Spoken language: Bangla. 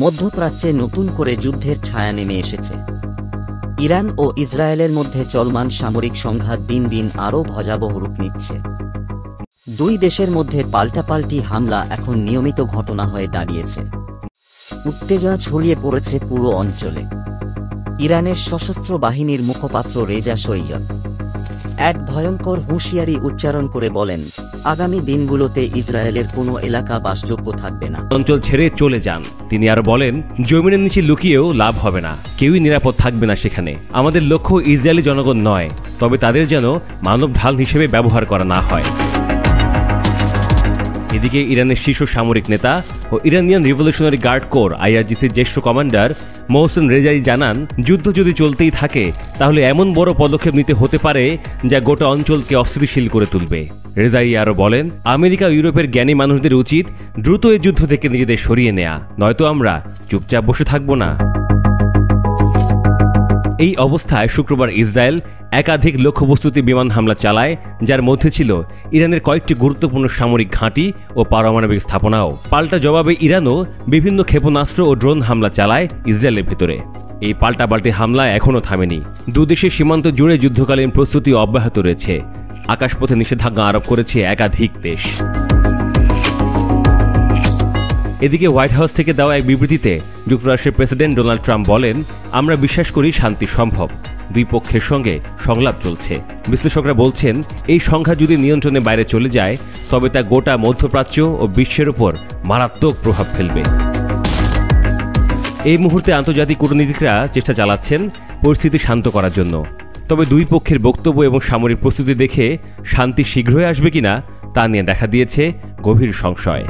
মধ্যপ্রাচ্যে নতুন করে যুদ্ধের ছায়া নেমে এসেছে। ইরান ও ইসরায়েলের মধ্যে চলমান সামরিক সংঘাত দিন দিন আরও ভয়াবহ রূপ নিচ্ছে। দুই দেশের মধ্যে পাল্টাপাল্টি হামলা এখন নিয়মিত ঘটনা হয়ে দাঁড়িয়েছে। উত্তেজনা ছড়িয়ে পড়েছে পুরো অঞ্চলে। ইরানের সশস্ত্র বাহিনীর মুখপাত্র রেজা শরিয়ত এক ভয়ঙ্কর হুঁশিয়ারি উচ্চারণ করে বলেন, আগামী দিনগুলোতে ইসরায়েলের কোনো এলাকা বাসযোগ্য থাকবে না। অঞ্চল ছেড়ে চলে যান। তিনি আরো বলেন, জমিনের নিচে লুকিয়েও লাভ হবে না, কেউই নিরাপদ থাকবে না সেখানে। আমাদের লক্ষ্য ইসরায়েলি জনগণ নয়, তবে তাদের যেন মানব ঢাল হিসেবে ব্যবহার করা না হয়। এদিকে ইরানের শীর্ষ সামরিক নেতা ও ইরানিয়ান রিভলিউশনারি গার্ড কোর আইআরজিসির জ্যেষ্ঠ কমান্ডার মোহসেন রেজাই জানান, যুদ্ধ যদি চলতেই থাকে তাহলে এমন বড় পদক্ষেপ নিতে হতে পারে যা গোটা অঞ্চলকে অস্থিতিশীল করে তুলবে। রেজাই আরও বলেন, আমেরিকা ও ইউরোপের জ্ঞানী মানুষদের উচিত দ্রুত এই যুদ্ধ থেকে নিজেদের সরিয়ে নেয়া, নয়তো আমরা চুপচাপ বসে থাকব না। এই অবস্থায় শুক্রবার ইসরায়েল একাধিক লক্ষ্যবস্তুতে বিমান হামলা চালায়, যার মধ্যে ছিল ইরানের কয়েকটি গুরুত্বপূর্ণ সামরিক ঘাঁটি ও পারমাণবিক স্থাপনাও। পাল্টা জবাবে ইরানও বিভিন্ন ক্ষেপণাস্ত্র ও ড্রোন হামলা চালায় ইসরায়েলের ভেতরে। এই পাল্টাপাল্টি হামলা এখনও থামেনি। দুদেশের সীমান্ত জুড়ে যুদ্ধকালীন প্রস্তুতি অব্যাহত রয়েছে। আকাশপথে নিষেধাজ্ঞা আরোপ করেছে একাধিক দেশ। এদিকে হোয়াইট হাউস থেকে দেওয়া এক বিবৃতিতে যুক্তরাষ্ট্রের প্রেসিডেন্ট ডোনাল্ড ট্রাম্প বলেন, আমরা বিশ্বাস করি শান্তি সম্ভব, দুই পক্ষের সঙ্গে সংলাপ চলছে। বিশ্লেষকরা বলছেন, এই সংখ্যা যদি নিয়ন্ত্রণের বাইরে চলে যায় তবে তা গোটা মধ্যপ্রাচ্য ও বিশ্বের উপর মারাত্মক প্রভাব ফেলবে। এই মুহূর্তে আন্তর্জাতিক কূটনীতিকরা চেষ্টা চালাচ্ছেন পরিস্থিতি শান্ত করার জন্য। তবে দুই পক্ষের বক্তব্য এবং সামরিক প্রস্তুতি দেখে শান্তি শীঘ্রই আসবে কিনা তা নিয়ে দেখা দিয়েছে গভীর সংশয়।